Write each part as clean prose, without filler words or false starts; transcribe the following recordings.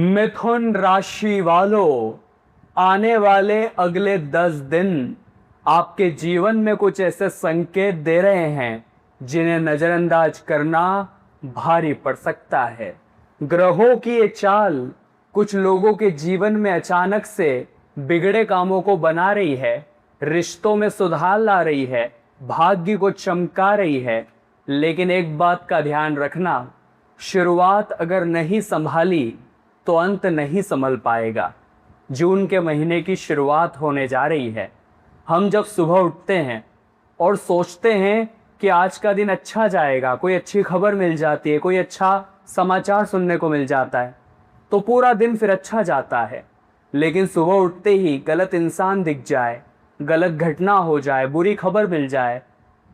मिथुन राशि वालों, आने वाले अगले 10 दिन आपके जीवन में कुछ ऐसे संकेत दे रहे हैं जिन्हें नजरअंदाज करना भारी पड़ सकता है। ग्रहों की ये चाल कुछ लोगों के जीवन में अचानक से बिगड़े कामों को बना रही है, रिश्तों में सुधार ला रही है, भाग्य को चमका रही है। लेकिन एक बात का ध्यान रखना, शुरुआत अगर नहीं संभाली तो अंत नहीं संभल पाएगा। जून के महीने की शुरुआत होने जा रही है। हम जब सुबह उठते हैं और सोचते हैं कि आज का दिन अच्छा जाएगा, कोई अच्छी खबर मिल जाती है, कोई अच्छा समाचार सुनने को मिल जाता है, तो पूरा दिन फिर अच्छा जाता है। लेकिन सुबह उठते ही गलत इंसान दिख जाए, गलत घटना हो जाए, बुरी खबर मिल जाए,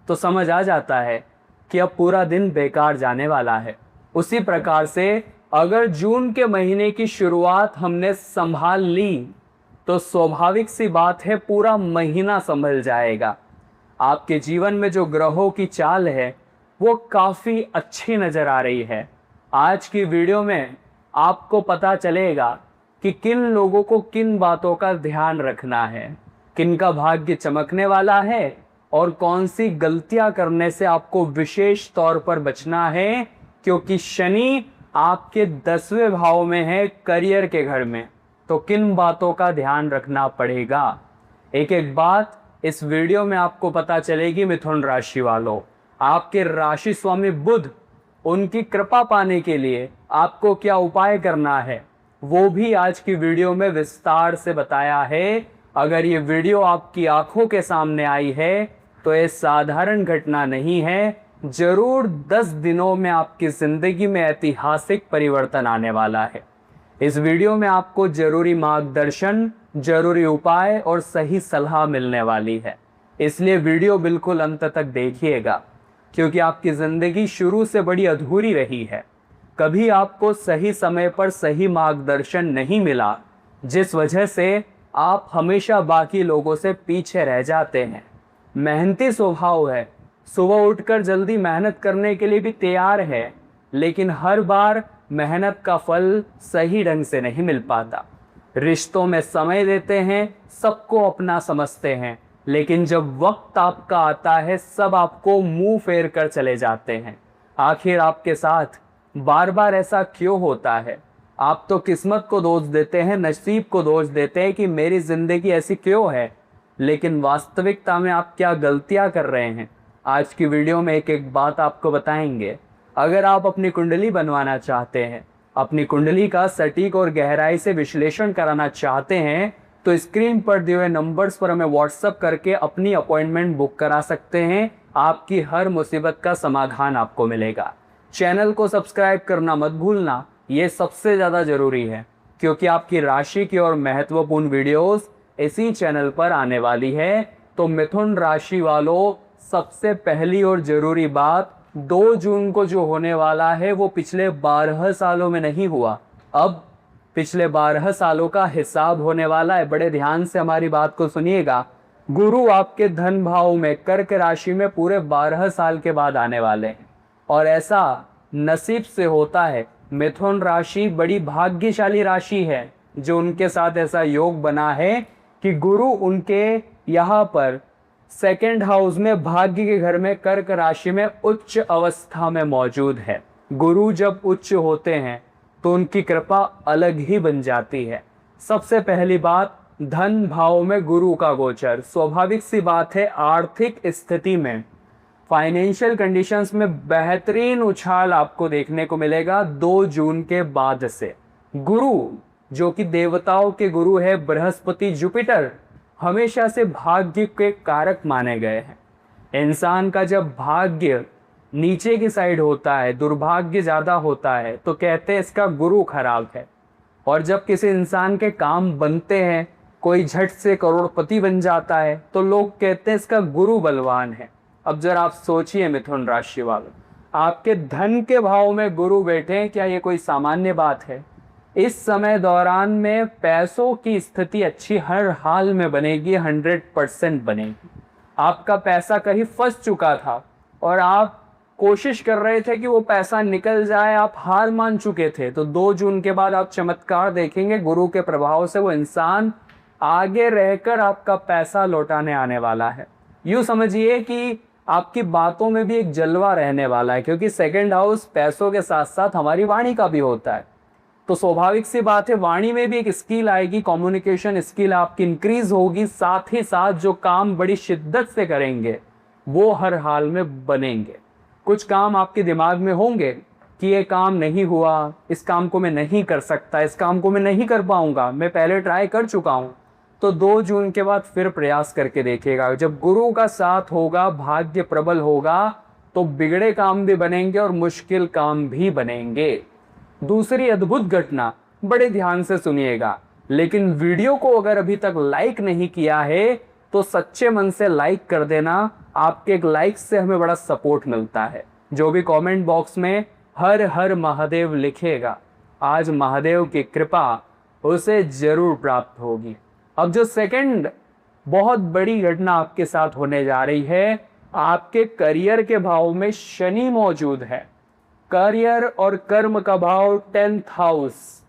तो समझ आ जाता है कि अब पूरा दिन बेकार जाने वाला है। उसी प्रकार से अगर जून के महीने की शुरुआत हमने संभाल ली तो स्वाभाविक सी बात है पूरा महीना संभल जाएगा। आपके जीवन में जो ग्रहों की चाल है वो काफ़ी अच्छी नज़र आ रही है। आज की वीडियो में आपको पता चलेगा कि किन लोगों को किन बातों का ध्यान रखना है, किन का भाग्य चमकने वाला है और कौन सी गलतियां करने से आपको विशेष तौर पर बचना है, क्योंकि शनि आपके 10वें भाव में है, करियर के घर में। तो किन बातों का ध्यान रखना पड़ेगा, एक एक बात इस वीडियो में आपको पता चलेगी। मिथुन राशि वालों, आपके राशि स्वामी बुध, उनकी कृपा पाने के लिए आपको क्या उपाय करना है वो भी आज की वीडियो में विस्तार से बताया है। अगर ये वीडियो आपकी आंखों के सामने आई है तो ये साधारण घटना नहीं है, जरूर 10 दिनों में आपकी जिंदगी में ऐतिहासिक परिवर्तन आने वाला है। इस वीडियो में आपको जरूरी मार्गदर्शन, जरूरी उपाय और सही सलाह मिलने वाली है, इसलिए वीडियो बिल्कुल अंत तक देखिएगा, क्योंकि आपकी ज़िंदगी शुरू से बड़ी अधूरी रही है। कभी आपको सही समय पर सही मार्गदर्शन नहीं मिला, जिस वजह से आप हमेशा बाकी लोगों से पीछे रह जाते हैं। मेहनती स्वभाव है, सुबह उठकर जल्दी मेहनत करने के लिए भी तैयार है, लेकिन हर बार मेहनत का फल सही ढंग से नहीं मिल पाता। रिश्तों में समय देते हैं, सबको अपना समझते हैं, लेकिन जब वक्त आपका आता है सब आपको मुंह फेर कर चले जाते हैं। आखिर आपके साथ बार बार ऐसा क्यों होता है? आप तो किस्मत को दोष देते हैं, नसीब को दोष देते हैं कि मेरी ज़िंदगी ऐसी क्यों है, लेकिन वास्तविकता में आप क्या गलतियां कर रहे हैं, आज की वीडियो में एक एक बात आपको बताएंगे। अगर आप अपनी कुंडली बनवाना चाहते हैं, अपनी कुंडली का सटीक और गहराई से विश्लेषण कराना चाहते हैं, तो स्क्रीन पर दिए हुए नंबर्स पर हमें व्हाट्सएप करके अपनी अपॉइंटमेंट बुक करा सकते हैं। आपकी हर मुसीबत का समाधान आपको मिलेगा। चैनल को सब्सक्राइब करना मत भूलना, ये सबसे ज़्यादा ज़रूरी है, क्योंकि आपकी राशि की और महत्वपूर्ण वीडियोस इसी चैनल पर आने वाली है। तो मिथुन राशि वालों, सबसे पहली और ज़रूरी बात, 2 जून को जो होने वाला है वो पिछले 12 सालों में नहीं हुआ, अब पिछले 12 सालों का हिसाब होने वाला है। बड़े ध्यान से हमारी बात को सुनिएगा। गुरु आपके धन भाव में कर्क राशि में पूरे 12 साल के बाद आने वाले हैं, और ऐसा नसीब से होता है। मिथुन राशि बड़ी भाग्यशाली राशि है जो उनके साथ ऐसा योग बना है कि गुरु उनके यहाँ पर 2nd हाउस में, भाग्य के घर में, कर्क राशि में उच्च अवस्था में मौजूद है। गुरु जब उच्च होते हैं तो उनकी कृपा अलग ही बन जाती है। सबसे पहली बात, धन भाव में गुरु का गोचर, स्वाभाविक सी बात है आर्थिक स्थिति में, फाइनेंशियल कंडीशंस में बेहतरीन उछाल आपको देखने को मिलेगा 2 जून के बाद से। गुरु जो कि देवताओं के गुरु है, बृहस्पति, जुपिटर, हमेशा से भाग्य के कारक माने गए हैं। इंसान का जब भाग्य नीचे की साइड होता है, दुर्भाग्य ज़्यादा होता है, तो कहते हैं इसका गुरु खराब है। और जब किसी इंसान के काम बनते हैं, कोई झट से करोड़पति बन जाता है, तो लोग कहते हैं इसका गुरु बलवान है। अब जरा आप सोचिए मिथुन राशि वालों, आपके धन के भाव में गुरु बैठे हैं, क्या ये कोई सामान्य बात है? इस समय दौरान में पैसों की स्थिति अच्छी हर हाल में बनेगी, 100% बनेगी। आपका पैसा कहीं फंस चुका था और आप कोशिश कर रहे थे कि वो पैसा निकल जाए, आप हार मान चुके थे, तो 2 जून के बाद आप चमत्कार देखेंगे। गुरु के प्रभाव से वो इंसान आगे रहकर आपका पैसा लौटाने आने वाला है। यूं समझिए कि आपकी बातों में भी एक जलवा रहने वाला है, क्योंकि सेकंड हाउस पैसों के साथ साथ हमारी वाणी का भी होता है। तो स्वाभाविक सी बात है, वाणी में भी एक स्किल आएगी, कम्युनिकेशन स्किल आपकी इंक्रीज होगी। साथ ही साथ जो काम बड़ी शिद्दत से करेंगे वो हर हाल में बनेंगे। कुछ काम आपके दिमाग में होंगे कि ये काम नहीं हुआ, इस काम को मैं नहीं कर सकता, इस काम को मैं नहीं कर पाऊंगा, मैं पहले ट्राई कर चुका हूं। तो 2 जून के बाद फिर प्रयास करके देखिएगा। जब गुरु का साथ होगा, भाग्य प्रबल होगा, तो बिगड़े काम भी बनेंगे और मुश्किल काम भी बनेंगे। दूसरी अद्भुत घटना, बड़े ध्यान से सुनिएगा, लेकिन वीडियो को अगर अभी तक लाइक नहीं किया है तो सच्चे मन से लाइक कर देना। आपके एक लाइक से हमें बड़ा सपोर्ट मिलता है। जो भी कमेंट बॉक्स में हर हर महादेव लिखेगा, आज महादेव की कृपा उसे जरूर प्राप्त होगी। अब जो सेकंड बहुत बड़ी घटना आपके साथ होने जा रही है, आपके करियर के भाव में शनि मौजूद है। करियर और कर्म का भाव 10th हाउस,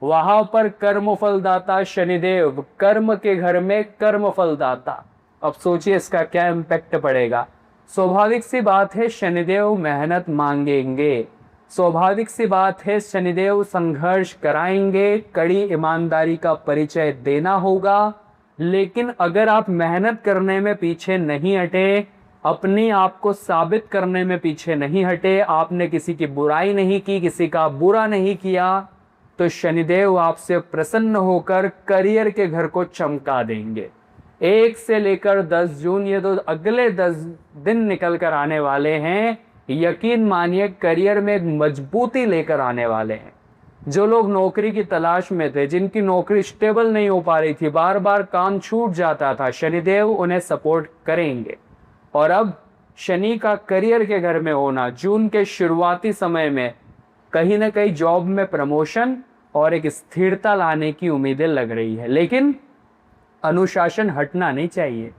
वहां पर कर्म फलदाता शनिदेव, कर्म के घर में कर्म फलदाता। अब सोचिए इसका क्या इम्पैक्ट पड़ेगा। स्वाभाविक सी बात है, शनिदेव मेहनत मांगेंगे। स्वाभाविक सी बात है, शनिदेव संघर्ष कराएंगे, कड़ी ईमानदारी का परिचय देना होगा। लेकिन अगर आप मेहनत करने में पीछे नहीं हटे, अपने आप को साबित करने में पीछे नहीं हटे, आपने किसी की बुराई नहीं की, किसी का बुरा नहीं किया, तो शनिदेव आपसे प्रसन्न होकर करियर के घर को चमका देंगे। 1 से लेकर 10 जून, ये तो अगले 10 दिन निकल कर आने वाले हैं। यकीन मानिए करियर में एक मजबूती लेकर आने वाले हैं। जो लोग नौकरी की तलाश में थे, जिनकी नौकरी स्टेबल नहीं हो पा रही थी, बार बार काम छूट जाता था, शनिदेव उन्हें सपोर्ट करेंगे। और अब शनि का करियर के घर में होना, जून के शुरुआती समय में कहीं ना कहीं जॉब में प्रमोशन और एक स्थिरता लाने की उम्मीदें लग रही है। लेकिन अनुशासन हटना नहीं चाहिए।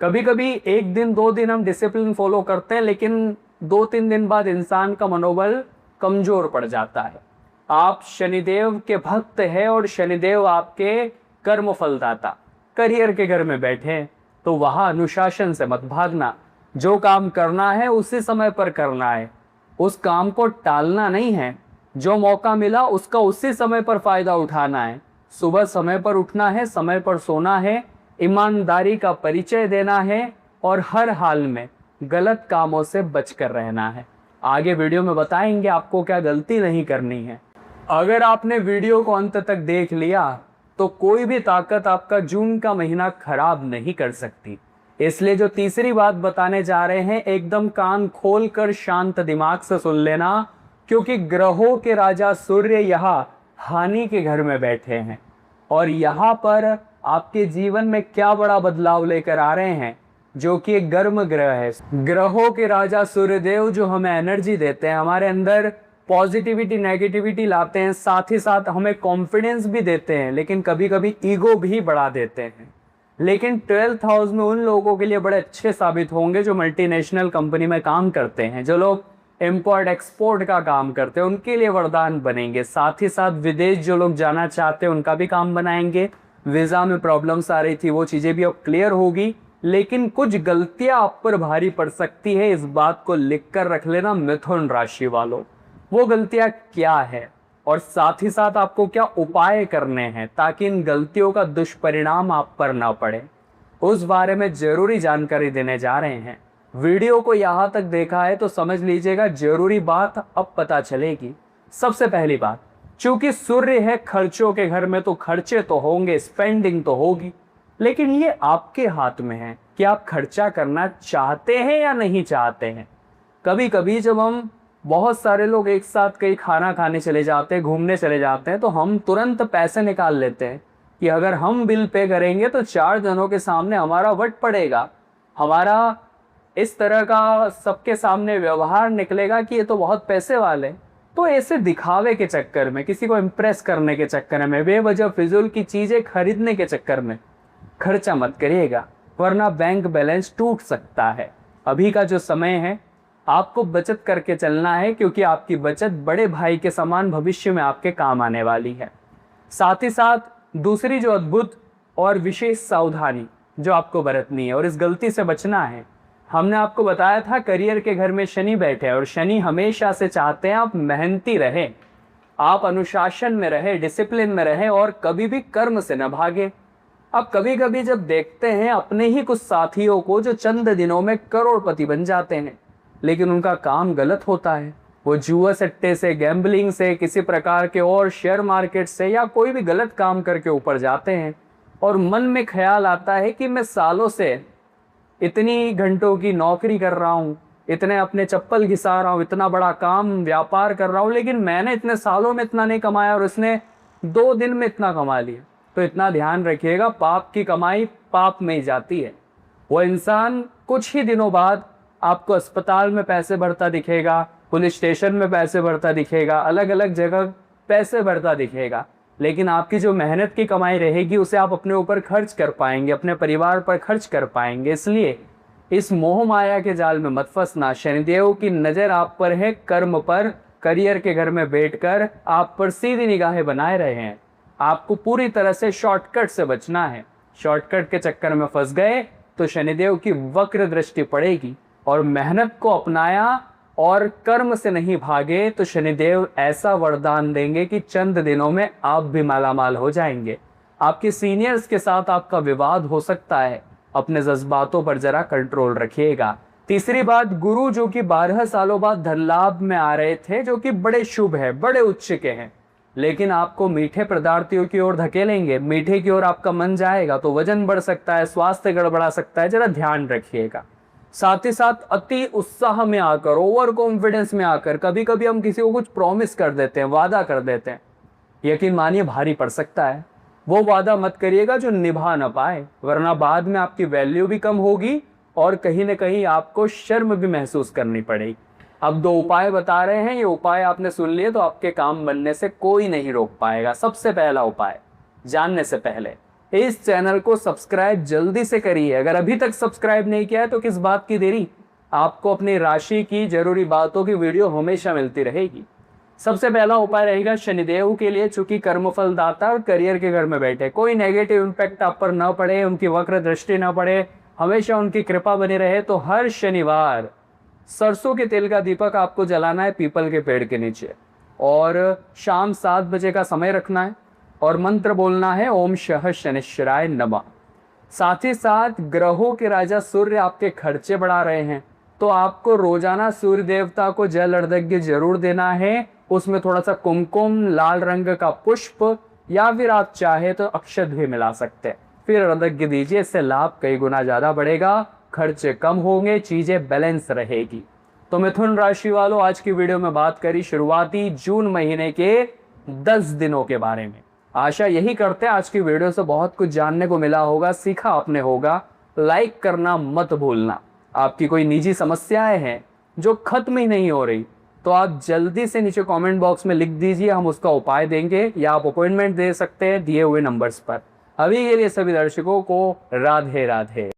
कभी कभी 1 दिन 2 दिन हम डिसिप्लिन फॉलो करते हैं, लेकिन 2-3 दिन बाद इंसान का मनोबल कमजोर पड़ जाता है। आप शनिदेव के भक्त हैं और शनिदेव आपके कर्म फलदाता, करियर के घर में बैठे हैं, तो वहां अनुशासन से मत भागना। जो काम करना है उसी समय पर करना है, उस काम को टालना नहीं है। जो मौका मिला उसका उसी समय पर फायदा उठाना है। सुबह समय पर उठना है, समय पर सोना है, ईमानदारी का परिचय देना है और हर हाल में गलत कामों से बचकर रहना है। आगे वीडियो में बताएंगे आपको क्या गलती नहीं करनी है। अगर आपने वीडियो को अंत तक देख लिया तो कोई भी ताकत आपका जून का महीना खराब नहीं कर सकती। इसलिए जो तीसरी बात बताने जा रहे हैं, एकदम कान खोलकर शांत दिमाग से सुन लेना, क्योंकि ग्रहों के राजा सूर्य यहाँ हानि के घर में बैठे हैं और यहाँ पर आपके जीवन में क्या बड़ा बदलाव लेकर आ रहे हैं, जो कि एक गर्म ग्रह है। ग्रहों के राजा सूर्यदेव जो हमें एनर्जी देते हैं, हमारे अंदर पॉजिटिविटी नेगेटिविटी लाते हैं, साथ ही साथ हमें कॉन्फिडेंस भी देते हैं, लेकिन कभी कभी ईगो भी बढ़ा देते हैं। लेकिन 12th हाउस में उन लोगों के लिए बड़े अच्छे साबित होंगे जो मल्टीनेशनल कंपनी में काम करते हैं, जो लोग इम्पोर्ट एक्सपोर्ट का काम करते हैं, उनके लिए वरदान बनेंगे। साथ ही साथ विदेश जो लोग जाना चाहते हैं उनका भी काम बनाएंगे। वीज़ा में प्रॉब्लम्स आ रही थी, वो चीज़ें भी अब क्लियर होगी। लेकिन कुछ गलतियां आप पर भारी पड़ सकती है, इस बात को लिख कर रख लेना मिथुन राशि वालों। वो गलतियां क्या है और साथ ही साथ आपको क्या उपाय करने हैं ताकि इन गलतियों का दुष्परिणाम आप पर ना पड़े, उस बारे में जरूरी जानकारी देने जा रहे हैं। वीडियो को यहाँ तक देखा है तो समझ लीजिएगा, जरूरी बात अब पता चलेगी। सबसे पहली बात, चूंकि सूर्य है खर्चों के घर में, तो खर्चे तो होंगे, स्पेंडिंग तो होगी, लेकिन ये आपके हाथ में है कि आप खर्चा करना चाहते हैं या नहीं चाहते हैं। कभी कभी जब हम बहुत सारे लोग एक साथ कहीं खाना खाने चले जाते हैं, घूमने चले जाते हैं, तो हम तुरंत पैसे निकाल लेते हैं कि अगर हम बिल पे करेंगे तो 4 जनों के सामने हमारा वट पड़ेगा, हमारा इस तरह का सबके सामने व्यवहार निकलेगा कि ये तो बहुत पैसे वाले। तो ऐसे दिखावे के चक्कर में, किसी को इम्प्रेस करने के चक्कर में, बेवजह फिजूल की चीज़ें खरीदने के चक्कर में खर्चा मत करिएगा, वरना बैंक बैलेंस टूट सकता है। अभी का जो समय है, आपको बचत करके चलना है, क्योंकि आपकी बचत बड़े भाई के समान भविष्य में आपके काम आने वाली है। साथ ही साथ दूसरी जो अद्भुत और विशेष सावधानी जो आपको बरतनी है और इस गलती से बचना है, हमने आपको बताया था करियर के घर में शनि बैठे हैं और शनि हमेशा से चाहते हैं आप मेहनती रहें, आप अनुशासन में रहें, डिसिप्लिन में रहें और कभी भी कर्म से न भागे। अब कभी कभी जब देखते हैं अपने ही कुछ साथियों को जो चंद दिनों में करोड़पति बन जाते हैं, लेकिन उनका काम गलत होता है, वो जुआ सट्टे से, गैम्बलिंग से, किसी प्रकार के और शेयर मार्केट से या कोई भी गलत काम करके ऊपर जाते हैं और मन में ख्याल आता है कि मैं सालों से इतनी घंटों की नौकरी कर रहा हूँ, इतने अपने चप्पल घिसा रहा हूँ, इतना बड़ा काम व्यापार कर रहा हूँ, लेकिन मैंने इतने सालों में इतना नहीं कमाया और उसने 2 दिन में इतना कमा लिया। तो इतना ध्यान रखिएगा, पाप की कमाई पाप में ही जाती है। वो इंसान कुछ ही दिनों बाद आपको अस्पताल में पैसे भरता दिखेगा, पुलिस स्टेशन में पैसे भरता दिखेगा, अलग अलग जगह पैसे भरता दिखेगा, लेकिन आपकी जो मेहनत की कमाई रहेगी उसे आप अपने ऊपर खर्च कर पाएंगे, अपने परिवार पर खर्च कर पाएंगे। इसलिए इस मोह माया के जाल में मत फंसना। शनिदेव की नज़र आप पर है, कर्म पर, करियर के घर में बैठकर आप पर सीधी निगाहें बनाए रहे हैं। आपको पूरी तरह से शॉर्टकट से बचना है। शॉर्टकट के चक्कर में फंस गए तो शनिदेव की वक्र दृष्टि पड़ेगी, और मेहनत को अपनाया और कर्म से नहीं भागे तो शनिदेव ऐसा वरदान देंगे कि चंद दिनों में आप भी मालामाल हो जाएंगे। आपके सीनियर्स के साथ आपका विवाद हो सकता है, अपने जज्बातों पर जरा कंट्रोल रखिएगा। तीसरी बात, गुरु जो कि 12 सालों बाद धन लाभ में आ रहे थे, जो कि बड़े शुभ है, बड़े उच्च के हैं, लेकिन आपको मीठे पदार्थों की ओर धकेलेंगे, मीठे की ओर आपका मन जाएगा तो वजन बढ़ सकता है, स्वास्थ्य गड़बड़ा सकता है, जरा ध्यान रखिएगा। साथ ही साथ अति उत्साह में आकर, ओवर कॉन्फिडेंस में आकर कभी कभी हम किसी को कुछ प्रॉमिस कर देते हैं, वादा कर देते हैं, यकीन मानिए भारी पड़ सकता है। वो वादा मत करिएगा जो निभा ना पाए, वरना बाद में आपकी वैल्यू भी कम होगी और कहीं ना कहीं आपको शर्म भी महसूस करनी पड़ेगी। अब 2 उपाय बता रहे हैं, ये उपाय आपने सुन लिए तो आपके काम बनने से कोई नहीं रोक पाएगा। सबसे पहला उपाय जानने से पहले इस चैनल को सब्सक्राइब जल्दी से करिए। अगर अभी तक सब्सक्राइब नहीं किया है तो किस बात की देरी, आपको अपनी राशि की जरूरी बातों की वीडियो हमेशा मिलती रहेगी। सबसे पहला उपाय रहेगा शनिदेव के लिए, चूंकि कर्मफल दाता और करियर के घर में बैठे, कोई नेगेटिव इम्पैक्ट आप पर न पड़े, उनकी वक्र दृष्टि न पड़े, हमेशा उनकी कृपा बनी रहे, तो हर शनिवार सरसों के तेल का दीपक आपको जलाना है पीपल के पेड़ के नीचे, और शाम 7 बजे का समय रखना है और मंत्र बोलना है ओम शः शनिश्चराय नमः। साथ ही साथ ग्रहों के राजा सूर्य आपके खर्चे बढ़ा रहे हैं, तो आपको रोजाना सूर्य देवता को जल अर्घ्य जरूर देना है। उसमें थोड़ा सा कुमकुम, लाल रंग का पुष्प या फिर आप चाहे तो अक्षत भी मिला सकते हैं, फिर अर्घ्य दीजिए। इससे लाभ कई गुना ज्यादा बढ़ेगा, खर्चे कम होंगे, चीजें बैलेंस रहेगी। तो मिथुन राशि वालों, आज की वीडियो में बात करी शुरुआती जून महीने के 10 दिनों के बारे में। आशा यही करते हैं आज की वीडियो से बहुत कुछ जानने को मिला होगा, सीखा आपने होगा। लाइक करना मत भूलना। आपकी कोई निजी समस्याएं हैं जो खत्म ही नहीं हो रही, तो आप जल्दी से नीचे कमेंट बॉक्स में लिख दीजिए, हम उसका उपाय देंगे, या आप अपॉइंटमेंट दे सकते हैं दिए हुए नंबर्स पर। अभी के लिए सभी दर्शकों को राधे राधे।